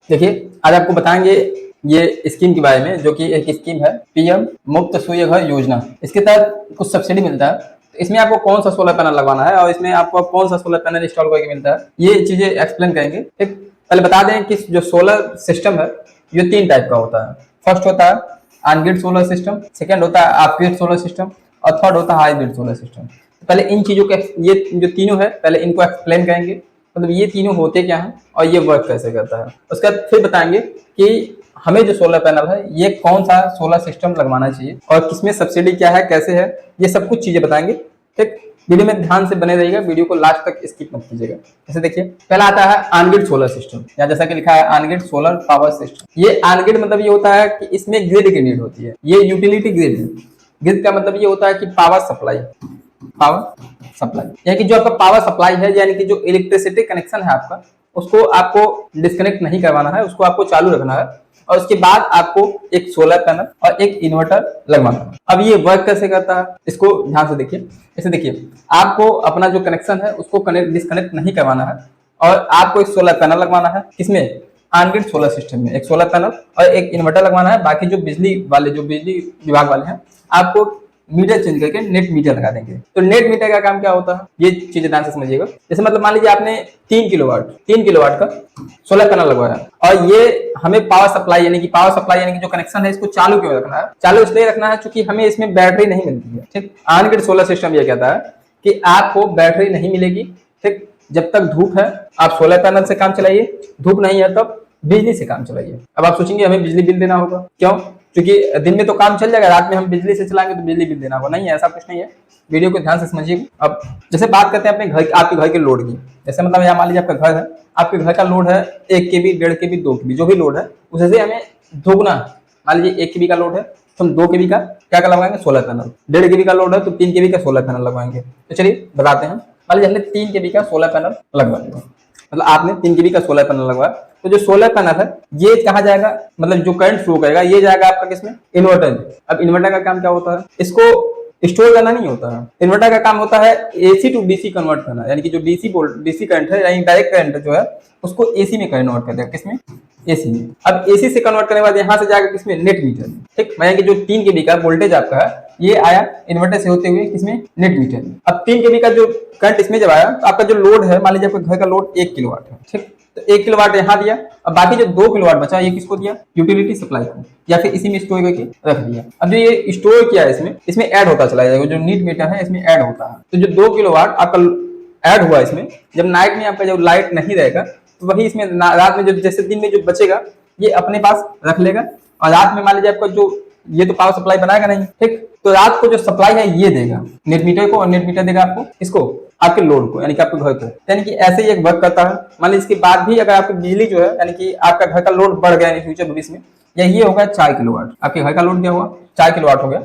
देखिए, आज आपको बताएंगे ये स्कीम के बारे में, जो कि एक स्कीम है पीएम मुफ्त सूर्य घर योजना। इसके तहत कुछ सब्सिडी मिलता है। तो इसमें आपको कौन सा सोलर पैनल लगवाना है और इसमें आपको कौन सा सोलर पैनल इंस्टॉल करके मिलता है, ये चीजें एक्सप्लेन करेंगे। ठीक, पहले बता दें कि जो सोलर सिस्टम है ये 3 टाइप का होता है। फर्स्ट होता है on grid solar system, second होता है ऑफ ग्रिड सोलर सिस्टम और थर्ड होता है हाइब्रिड सोलर सिस्टम। पहले इन चीजों के, ये जो तीनों है, पहले इनको एक्सप्लेन करेंगे, मतलब ये तीनों होते क्या हैं और ये वर्क कैसे करता है। उसके बाद फिर बताएंगे कि हमें जो सोलर पैनल है ये कौन सा सोलर सिस्टम लगवाना चाहिए और किसमें सब्सिडी क्या है, कैसे है, ये सब कुछ चीजें बताएंगे। ठीक, वीडियो में ध्यान से बने रहिएगा, वीडियो को लास्ट तक स्किप मत कीजिएगा। जैसे देखिए, पहला आता है ऑन ग्रिड सोलर सिस्टम, या जैसा कि लिखा है on grid solar power system. ये ऑन ग्रिड मतलब ये होता है कि इसमें ग्रिड की नीड होती है। ये यूटिलिटी ग्रिड है। ग्रिड का मतलब ये होता है कि पावर सप्लाई, यानी कि जो आपका पावर सप्लाई है, यानी कि जो इलेक्ट्रिसिटी कनेक्शन है आपका, उसको आपको डिस्कनेक्ट नहीं करवाना है, उसको आपको चालू रखना है और उसके बाद आपको एक सोलर पैनल और एक इन्वर्टर लगवाना है। अब ये वर्क कैसे करता है, इसको ध्यान से देखिए। जैसे देखिए, आपको अपना जो कनेक्शन है उसको डिस्कनेक्ट नहीं करवाना है और आपको एक सोलर पैनल लगवाना है। किसमें? ऑन ग्रिड सोलर सिस्टम में एक सोलर पैनल और एक इन्वर्टर लगवाना है। बाकी जो बिजली विभाग वाले हैं, आपको मीटर चेंज करके नेट मीटर लगा देंगे। तो नेट मीटर का काम क्या होता है, ये चीजें ध्यान से समझिएगा। जैसे मतलब मान लीजिए आपने 3 किलोवाट का सोलर पैनल लगवाया और ये हमें पावर सप्लाई यानी कि जो कनेक्शन है इसको चालू क्यों रखना है? चालू इसलिए रखना है क्योंकि हमें इसमें बैटरी नहीं मिलती है। ठीक, ऑन ग्रिड सोलर सिस्टम ये कहता है कि आपको बैटरी नहीं मिलेगी। ठीक, जब तक धूप है आप सोलर पैनल से काम चलाइए, धूप नहीं है तब बिजली से काम चलाइए। अब आप सोचेंगे हमें बिजली बिल देना होगा, क्यों? क्योंकि दिन में तो काम चल जाएगा, रात में हम बिजली से चलाएंगे तो बिजली बिल देना होगा। नहीं है, ऐसा कुछ नहीं है। वीडियो को ध्यान से समझिए। अब जैसे बात करते हैं अपने घर, आपके घर के लोड की। जैसे मतलब यहाँ मान लीजिए आपका घर है, आपके घर का लोड है 1 kV, 1.5 kV, 2 kV, जो भी लोड है उसे से हमें दोगुना। मान लीजिए 1 kV का लोड है तो हम 2 kV का क्या लगवाएंगे? Solar panel. 1.5 kV का लोड है तो 3 kV का सोलर पैनल लगवाएंगे। तो चलिए बताते हैं। मान लीजिए हमने 3 kV का सोलर पैनल लगवा दिया, मतलब आपने 3 kV का सोलर पैनल लगवाया। तो जो सोलर पैनल है ये कहाँ जाएगा, मतलब जो करंट फ्लो करेगा ये जाएगा आपका किसमें? इन्वर्टर में। अब इन्वर्टर का काम क्या होता है? इसको स्टोर करना नहीं होता है। इन्वर्टर का काम होता है एसी टू डीसी कन्वर्ट करना, यानी कि जो डीसी करंट है यानी डायरेक्ट करंट जो है उसको एसी में कन्वर्ट कर देगा। किसमें? एसी में। अब एसी से कन्वर्ट करने के बाद यहाँ से जाएगा किसमें? नेट मीटर में। ठीक, यानी कि जो 3 kV का वोल्टेज आपका है ये आया इन्वर्टर से होते हुए किसमें? नेट मीटर में। अब 3 kV का जो करंट इसमें जब आया तो आपका जो लोड है, मान लीजिए आपके घर का लोड 1 किलोवाट है। ठीक, तो 1 किलोवाट यहाँ दिया। अब बाकी जो 2 किलोवाट बचा ये किसको दिया? यूटिलिटी सप्लाई को, या फिर इसी में स्टोर करके रख दिया। अब जो ये स्टोर किया है इसमें ऐड होता चला जाएगा, जो नीट मीटर है इसमें ऐड होता है। तो जो 2 किलोवाट आपका ऐड हुआ इसमें, जब नाइट में आपका जब लाइट नहीं रहेगा तो वही इसमें रात में जो, जैसे दिन में जो बचेगा ये अपने पास रख लेगा और रात में मान लीजिए आपका जो ये तो पावर सप्लाई बनाएगा नहीं। ठीक, तो रात को जो सप्लाई है ये देगा नेट मीटर को और नेट मीटर देगा आपको इसको, आपके लोड को, यानी कि आपके घर को। यानी कि ऐसे ही एक वर्क करता है। मान लीजिए इसके बाद भी अगर आपकी बिजली जो है, यानी कि आपका घर का लोड बढ़ गया फ्यूचर भविष्य में, या ये होगा 4 किलोवाट, आपके घर का लोड क्या हुआ? 4 किलोवाट हो गया।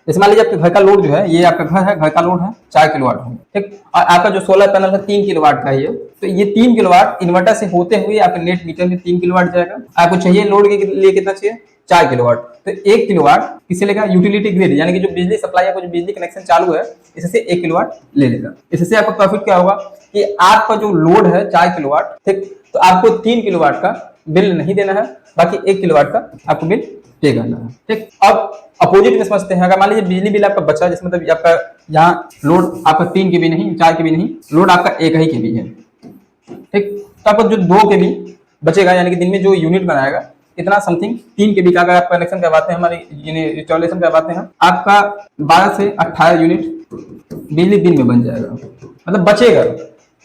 जैसे मान लीजिए आपके घर का लोड जो है, ये आपका घर है, घर का लोड है 4 किलोवाट हो गया। ठीक, और आपका जो सोलर पैनल है 3 किलोवाट का है, तो ये 3 किलोवाट इन्वर्टर से होते हुए आपके नेट मीटर में 3 किलोवाट जाएगा। आपको चाहिए लोड के लिए कितना चाहिए? 4 किलोवाट। तो 1 किलोवाट किसे लेगा? यूटिलिटी ग्रिड, यानी कि जो बिजली सप्लाई है, जो बिजली कनेक्शन चालू है इससे 1 किलोवाट ले लेगा। इससे आपका प्रॉफिट क्या होगा कि आपका जो लोड है 4 किलोवाट, ठीक, तो आपको 3 किलोवाट का बिल नहीं देना है, बाकी 1 किलोवाट का आपको बिल पे करना है। ठीक, अब अपोजिट में समझते हैं। अगर मान लीजिए बिजली बिल आपका बचा, जिसमें मतलब आपका यहाँ लोड आपका 3 kV नहीं, 4 kV नहीं, लोड आपका 1 ही kV है। ठीक, तो आपको जो 2 kV बचेगा, यानी कि दिन में जो यूनिट बनाएगा इतना समथिंग 3 kV का अगर आप कनेक्शन करवाते हैं, हमारे इंस्टॉलेशन करवाते हैं, आपका 12 से 18 यूनिट बिजली दिन में बन जाएगा, मतलब बचेगा,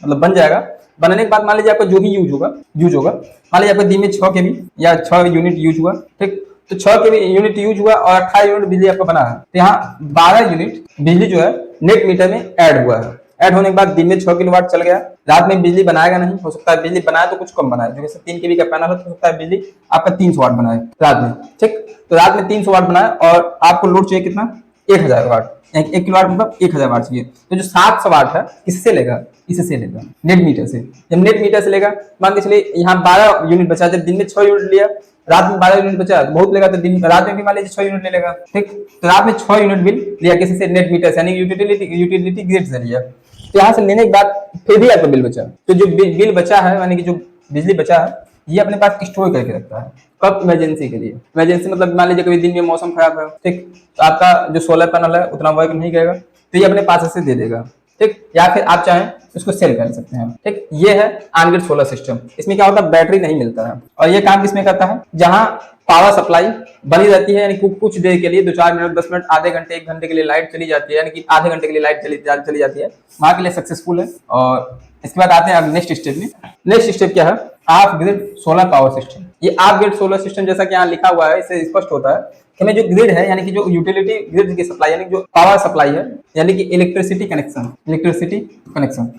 मतलब बन जाएगा। बनने के बाद मान लीजिए आपका जो भी यूज होगा, मान लीजिए आपका दिन में 6 kV या 6 यूनिट यूज हुआ। ठीक, तो 6 kV यूनिट यूज हुआ और 18 यूनिट बिजली आपका बना है, तो यहाँ 12 यूनिट बिजली जो है नेट मीटर में ऐड हुआ है। ऐड होने के बाद दिन में 6 किलोवाट चल गया। रात में बिजली बनाएगा नहीं, हो सकता है बिजली बनाए तो कुछ कम बनाए, जो जैसे 3 kV का पैनल हो सकता है बिजली आपका 300 वाट बनाए रात में। ठीक, तो रात में 300 वाट बनाए और आपको लोड चाहिए कितना? 1000 वाट। 1 किलोवाट मतलब 1000 वाट चाहिए। तो जो 700 वाट है किससे लेगा? इससे लेगा, नेट मीटर से। जब नेट मीटर से लेगा, मान के चलिए यहाँ 12 यूनिट बचा, जब दिन में 6 यूनिट लिया, रात में 12 यूनिट बचा तो बहुत लेगा, तो दिन रात में भी मान लीजिए 6 यूनिट ले लेगा। ठीक, तो रात में 6 यूनिट बिल लिया किसी से? नेट मीटर से, यानी यूटिलिटी ग्रिड से लिया। तो यहाँ से लेने के बाद फिर भी आपका बिल बचा, तो जो बिल बचा है, यानी कि जो बिजली बचा है ये अपने पास स्टोर करके रखता है। कब? इमरजेंसी के लिए। इमरजेंसी मतलब मान लीजिए कभी दिन में मौसम खराब है, ठीक, तो आपका जो सोलर पैनल है उतना वर्क नहीं करेगा, तो ये अपने पास से दे देगा, ठीक, या फिर आप चाहें उसको सेल कर सकते हैं, ठीक। ये है ऑन-ग्रिड सोलर सिस्टम। इसमें क्या होता है, बैटरी नहीं मिलता है, और ये काम किसमें करता है, जहां पावर सप्लाई बनी रहती है, यानी कुछ देर के लिए 2-4 मिनट, 10 मिनट, आधे घंटे, 1 घंटे के लिए लाइट चली जाती है, यानी कि आधे घंटे के लिए लाइट चली जाती है, वहां के लिए सक्सेसफुल है। और इसके बाद आते हैं अब नेक्स्ट स्टेप में। नेक्स्ट स्टेप क्या है, of grid solar power system. ये ऑफ ग्रिड सोलर सिस्टम जैसा कि यहाँ लिखा हुआ है, इससे स्पष्ट होता है कि हमें जो ग्रिड है, यानी कि जो यूटिलिटी ग्रिड की सप्लाई, यानी जो पावर सप्लाई है, यानी कि इलेक्ट्रिसिटी कनेक्शन,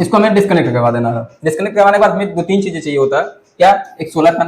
इसको हमें डिस्कनेक्ट करवा देना है। डिस्कनेक्ट करवाने के बाद हमें 2-3 चीजें चाहिए होता है। क्या? एक सोलर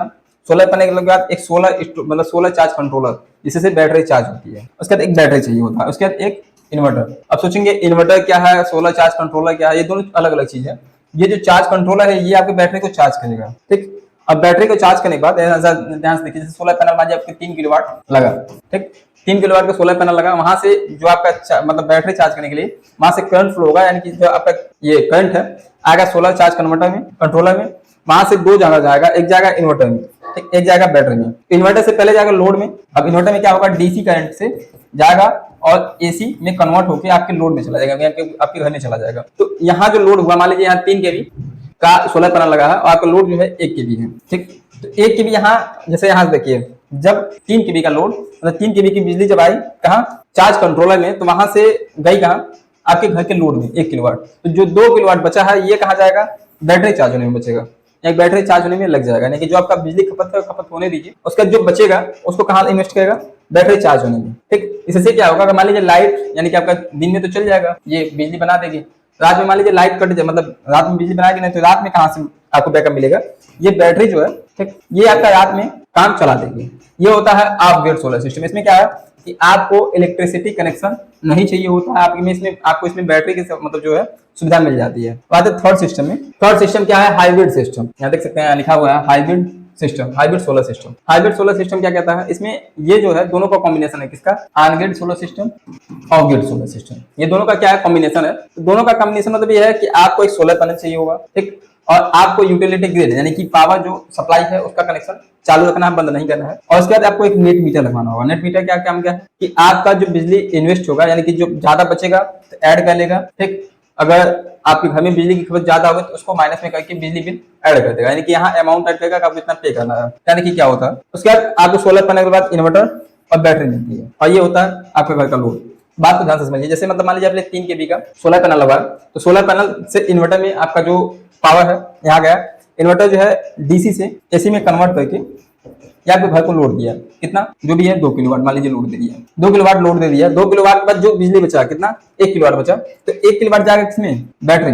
पैनल के बाद एक सोलर चार्ज कंट्रोलर, जिससे बैटरी चार्ज होती है। उसके बाद एक बैटरी चाहिए होता है। उसके बाद एक इन्वर्टर। अब सोचेंगे इन्वर्टर क्या है, सोलर चार्ज कंट्रोलर क्या है, ये दोनों अलग अलग चीज है। ये जो चार्ज कंट्रोलर है, ये आपके बैटरी को चार्ज करेगा, ठीक। अब बैटरी को चार्ज करने के बाद ध्यान से देखिए, जैसे सोलर पैनल मान आपके 3 किलोवाट लगा, ठीक, 3 किलोवाट का सोलर पैनल लगा, वहां से जो आपका मतलब बैटरी चार्ज करने के लिए वहां से करंट फ्लो होगा, यानी कि जो आपका ये करंट है आएगा सोलर चार्ज कन्वर्टर में, कंट्रोलर में, वहां से 2 जगह जाएगा, एक जाएगा इन्वर्टर में, ठीक, एक जाएगा बैटरी में। इन्वर्टर से पहले जाएगा लोड में। अब इन्वर्टर में क्या होगा, डीसी करंट से जाएगा और एसी में कन्वर्ट होकर आपके लोड में चला जाएगा, आपके घर में चला जाएगा। तो यहाँ जो लोड हुआ, मान लीजिए यहाँ 3 केवी का सोलर पैनल लगा है और आपका लोड जो है 1 केवी है, ठीक। तो 1 केवी यहाँ, जैसे यहाँ देखिए, जब 3 केवी का लोड, मतलब 3 केवी की बिजली जब आई कहाँ, चार्ज कंट्रोलर में, तो वहां से गई कहाँ, आपके घर के लोड में 1 किलोवाट। तो जो 2 किलोवाट बचा है, ये कहाँ जाएगा, बैटरी चार्ज होने में बचेगा, एक बैटरी चार्ज होने में लग जाएगा, यानी कि जो आपका बिजली खपत होने दीजिए, उसका जो बचेगा उसको कहाँ इन्वेस्ट करेगा, बैटरी चार्ज होने में, ठीक। इससे क्या होगा, मान लीजिए लाइट, यानी कि आपका दिन में तो चल जाएगा, ये बिजली बना देगी, रात में मान लीजिए लाइट कट जाए, मतलब रात में बिजली बनाएगी नहीं, तो रात में कहाँ से आपको बैकअप मिलेगा, ये बैटरी जो है, ठीक, ये आपका रात में काम चला देगी। ये होता है ऑफ ग्रिड सोलर सिस्टम। इसमें क्या है कि आपको इलेक्ट्रिसिटी कनेक्शन नहीं चाहिए होता है, इसमें आपको बैटरी की मतलब जो है सुविधा मिल जाती है। बात है थर्ड सिस्टम में। थर्ड सिस्टम क्या है, हाइब्रिड सिस्टम। यहाँ देख सकते हैं लिखा हुआ है hybrid system, hybrid solar system. Hybrid solar system क्या कहता है, इसमें ये जो है दोनों का कॉम्बिनेशन है, किसका, on grid solar system, of grid solar system. ये दोनों का क्या है, कॉम्बिनेशन है। तो दोनों का कॉम्बिनेशन मतलब ये है कि आपको एक सोलर पैनल चाहिए होगा, ठीक, और आपको यूटिलिटी ग्रिड यानी कि पावर जो सप्लाई है उसका कनेक्शन चालू रखना है, बंद नहीं करना है। और उसके बाद आपको एक नेट मीटर लगवाना होगा। नेट मीटर क्या काम क्या है कि आपका जो बिजली इन्वेस्ट होगा, यानी कि जो ज्यादा बचेगा तो ऐड कर लेगा, ठीक। अगर आपके घर में बिजली की खपत ज्यादा होगी तो उसको माइनस में करके बिजली बिल ऐड कर देगा, यानी कि यहाँ अमाउंट ऐड करेगा आपको इतना पे करना है, यानी कि क्या होता है। उसके बाद आपको सोलर पैनल के बाद इन्वर्टर और बैटरी मिलती है, और ये होता है आपके घर का लोड। बात को ध्यान से समझिए, जैसे मतलब मान लीजिए आपने 3 केवी का सोलर पैनल लगा, तो सोलर पैनल से इन्वर्टर में आपका जो पावर है यहाँ गया, इन्वर्टर जो है डीसी से एसी में कन्वर्ट करके या आपके घर को लोड दिया, कितना जो भी है 2 किलोवाट मान लीजिए लोड दे दिया, 2 किलोवाट लोड दे दिया। 2 किलोवाट के बाद जो बिजली बचा कितना, 1 किलोवाट बचा, तो 1 किलोवाट जाएगा किसमें, बैटरी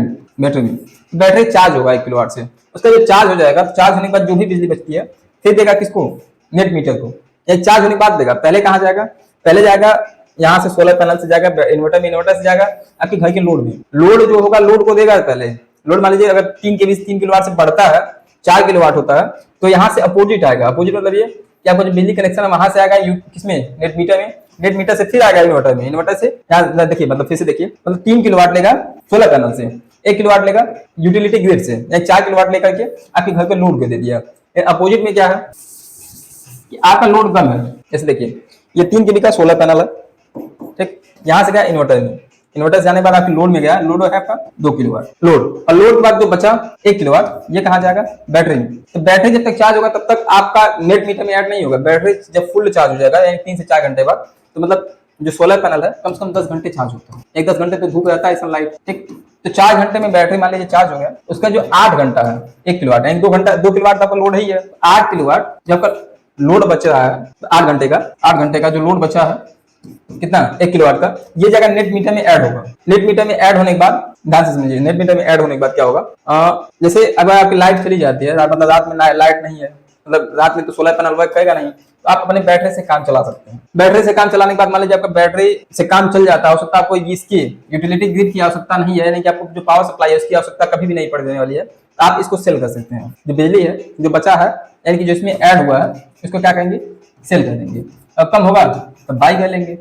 में। बैटरी चार्ज होगा 1 किलोवाट से। उसका जो चार्ज हो जाएगा, चार्ज होने के बाद जो भी बिजली बचती है फिर देगा किसको, नेट मीटर को। एक चार्ज होने के बाद देगा, पहले कहाँ जाएगा, पहले जाएगा यहाँ से सोलर पैनल से जाएगा इन्वर्टर में, इन्वर्टर से जाएगा आपके घर के लोड में। लोड जो होगा लोड को देगा पहले। लोड मान लीजिए अगर 3 केवी 3 किलोवाट से बढ़ता है 4 किलोवाट होता है, तो यहाँ से अपोजिट आएगा। अपोजिट मतलब ये कि आपका जो बिजली कनेक्शन है वहां से आएगा किसमें, नेट मीटर में। नेट मीटर से फिर आएगा इन्वर्टर में। इन्वर्टर से यहाँ देखिए, मतलब फिर से देखिए, मतलब 3 किलोवाट लेगा सोलर पैनल से, 1 किलोवाट लेगा यूटिलिटी ग्रिड से, या 4 किलोवाट लेकर के आपके घर पे लोड को दे दिया। अपोजिट में क्या है कि आपका लोड कम है। जैसे देखिए ये 3 केवी का सोलर पैनल है, ठीक, यहाँ से गया इन्वर्टर में, इन्वर्टर से जाने के बाद आपके लोड में गया, लोड है आपका 2 किलोवाट लोड, और लोड के बाद जो बचा 1 किलोवाट, ये कहाँ जाएगा, बैटरी में। तो बैटरी जब तक चार्ज होगा तब तक आपका नेट मीटर में ऐड नहीं होगा। बैटरी जब फुल चार्ज हो जाएगा, यानी 3 से 4 घंटे बाद, तो मतलब जो सोलर पैनल है कम से कम 10 घंटे चार्ज होता है। एक 10 घंटे तो धूप रहता है सनलाइट, ठीक। तो 4 घंटे में बैटरी मान लीजिए चार्ज हो गया, उसका जो 8 घंटा है 1 किलोवाट, यानी 2 घंटा 2 किलोवाट का लोड ही है, 8 किलोवाट जब लोड बच रहा है, 8 घंटे का जो लोड बचा है कितना, 1 किलोवाट का, ये जगह नेट मीटर में ऐड होगा। नेट मीटर में ऐड होने के बाद ध्यान से समझिए, नेट मीटर में ऐड होने के बाद क्या होगा, जैसे अगर आपकी लाइट चली जाती है, मतलब रात में लाइट नहीं है, मतलब रात में तो सोलर पैनल वर्क करेगा नहीं, तो आप अपने बैटरी से काम चला सकते हैं। बैटरी से काम चलाने के बाद मान लीजिए आपका बैटरी से काम चल जाता है, हो सकता है आपको इसकी यूटिलिटी ग्रिड की आवश्यकता नहीं है, यानी कि आपको जो पावर सप्लाई है उसकी आवश्यकता कभी भी नहीं पड़ने वाली है, तो आप इसको सेल कर सकते हैं। जो बिजली है जो बचा है, यानी कि जो इसमें ऐड हुआ है, इसको क्या करेंगे, सेल कर देंगे। अब कम होगा तो बाई कर लेंगे,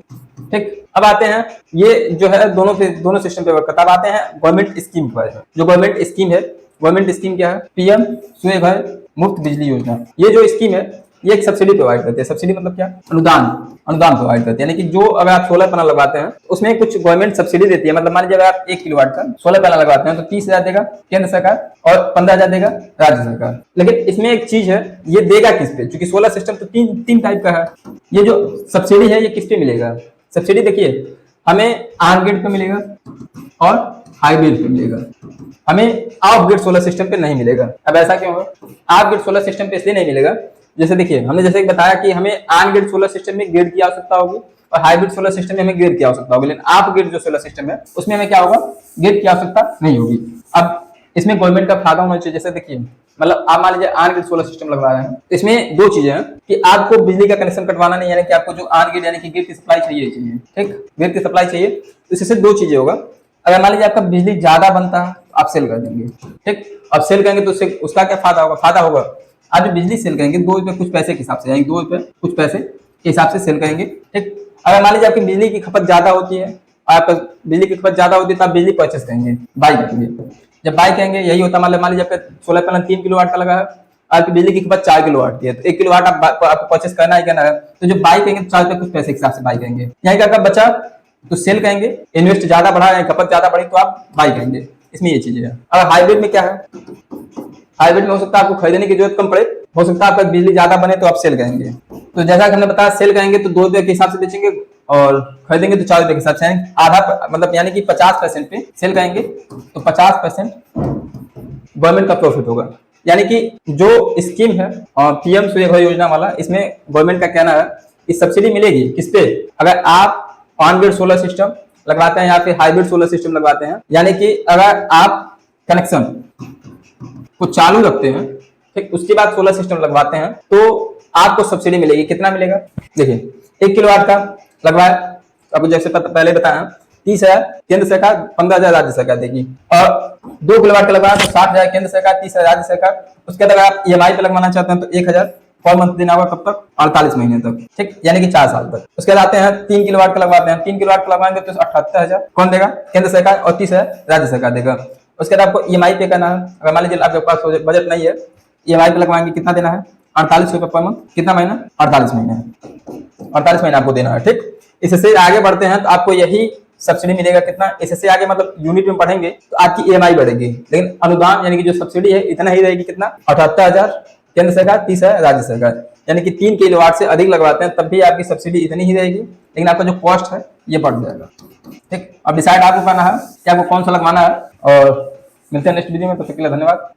ठीक। अब आते हैं, ये जो है दोनों सिस्टम पे वर्क करता है। अब आते हैं गवर्नमेंट स्कीम पर। जो गवर्नमेंट स्कीम है गवर्नमेंट स्कीम क्या है, पीएम सूर्यघर मुफ्त बिजली योजना। ये जो स्कीम है ये एक सब्सिडी प्रोवाइड करती है। सब्सिडी मतलब क्या, अनुदान, अनुदान प्रोवाइड करती है। यानी कि जो अगर आप सोलर पैनल लगवाते हैं उसमें कुछ गवर्नमेंट सब्सिडी देती है। मतलब मान लीजिए अगर आप 1 किलोवाट का सोलर पैनल लगवाते हैं तो 30,000 देगा केंद्र सरकार और 15,000 देगा राज्य सरकार। लेकिन इसमें एक चीज है, ये देगा किस पे, क्योंकि सोलर सिस्टम तो तीन टाइप का है। ये जो सब्सिडी है ये किस पे मिलेगा, सब्सिडी देखिए हमें ऑन ग्रिड पे मिलेगा और हाइब्रिड पे मिलेगा, हमें ऑफ ग्रिड सोलर सिस्टम पे नहीं मिलेगा। अब ऐसा क्यों है, ऑफ ग्रिड सोलर सिस्टम पे इसलिए नहीं मिलेगा, जैसे देखिए हमने जैसे बताया कि हमें ऑन ग्रिड सोलर सिस्टम में ग्रिड की आवश्यकता होगी और हाइब्रिड सोलर सिस्टम में हमें ग्रिड की आवश्यकता होगी। लेकिन ऑफ ग्रिड जो सोलर सिस्टम है उसमें हमें क्या होगा, ग्रिड की आवश्यकता नहीं होगी। अब इसमें गवर्नमेंट का फायदा होना चाहिए। जैसे देखिए मतलब आप मान लीजिए ऑन ग्रिड सोलर सिस्टम लगवा रहे हैं, इसमें दो चीजें हैं कि आपको बिजली का कनेक्शन कटवाना नहीं, यानी कि आपको जो ऑन ग्रिड यानी कि ग्रिड की सप्लाई चाहिए, ठीक, ग्रिड की सप्लाई चाहिए। तो इससे दो चीजें होगा, अगर मान लीजिए आपका बिजली ज्यादा बनता है तो आप सेल कर देंगे, ठीक। अब सेल करेंगे तो उससे उसका क्या फायदा होगा, फायदा होगा आप जो बिजली सेल करेंगे 2 रुपए कुछ पैसे के हिसाब से, यानी 2 रुपए कुछ पैसे के हिसाब से सेल करेंगे, ठीक। अगर मान लीजिए आपकी बिजली की खपत ज्यादा होती है, आपका बिजली की खपत ज्यादा होती है तो आप बिजली परचेस करेंगे, बाई करेंगे। जब बाई करेंगे यही होता है, मान लीजिए आपका सोलर पैनल 3 किलोवाट का लगा है, आपकी बिजली की खपत 4 किलोवाट की है, तो 1 किलोवाट आपको परचेस करना ही करना है। तो जब बाई करेंगे तो 4 रुपए कुछ पैसे के हिसाब से बाई करेंगे, यहाँ का बचा तो सेल करेंगे, इन्वेस्ट ज्यादा बढ़ा या खपत ज्यादा बढ़ी तो आप बाई करेंगे। इसमें ये चीजें है। अब हाइब्रिड में क्या है, हाइब्रिड में हो सकता है आपको खरीदने की जरूरत कम पड़े, हो सकता है आपका बिजली ज्यादा बने तो आप सेल करेंगे। तो जैसा कि हमने बताया सेल करेंगे तो 2 रुपए के हिसाब से बेचेंगे और खरीदेंगे तो 4 रुपए के हिसाब से, आधा मतलब यानी कि 50% पे सेल करेंगे तो 50% गवर्नमेंट का प्रॉफिट होगा। यानी कि जो स्कीम है पीएम सूर्यघर योजना वाला, इसमें गवर्नमेंट का कहना है कि सब्सिडी मिलेगी किस पे, अगर आप ऑन ग्रिड सोलर सिस्टम लगवाते हैं या फिर हाइब्रिड सोलर सिस्टम लगवाते हैं। यानी कि अगर आप कनेक्शन को चालू रखते हैं, ठीक, उसके बाद सोलर सिस्टम लगवाते हैं तो आपको सब्सिडी मिलेगी। कितना मिलेगा, देखिए 1 किलोवाट का लगवाया आपको जैसे पहले बताया 30,000 केंद्र सरकार, 15,000 राज्य सरकार देगी, और 2 किलोवाट का लगवाया तो 60,000 केंद्र सरकार, 30,000 राज्य सरकार। उसके बाद अगर आप ईएमआई पे लगवाना चाहते हैं तो 1,000 पर मंथ देना होगा, कब तक, 48 महीने तक, ठीक, यानी कि 4 साल तक। उसके बाद आते हैं 3 किलोवाट का लगवाते हैं, 3 किलोवाट का लगवाएंगे तो 78,000 कौन देगा, केंद्र सरकार, और 30,000 राज्य सरकार देगा। उसके बाद आपको ईएमआई पे करना है, अगर मान लीजिए आपके पास बजट नहीं है, ईएमआई पे लगवाएंगे कितना देना है, 48 रुपए पर मंथ, कितना महीना, 48 महीने, 48 महीने आपको देना है, ठीक। इससे आगे बढ़ते हैं तो आपको यही सब्सिडी मिलेगा कितना, इससे आगे मतलब यूनिट में पढ़ेंगे तो आपकी ईएमआई बढ़ेगी, लेकिन अनुदान यानी कि जो सब्सिडी है इतना ही रहेगी, कितना, 78,000 केंद्र सरकार, 30,000 राज्य सरकार। यानी कि 3 किलोवाट से अधिक लगवाते हैं तब भी आपकी सब्सिडी इतनी ही रहेगी, लेकिन आपका जो कॉस्ट है ये बढ़ जाएगा, ठीक। अब डिसाइड आपको करना है कि आपको कौन सा लगवाना है, और मिलते हैं नेक्स्ट वीडियो में, तो तब तक के लिए धन्यवाद।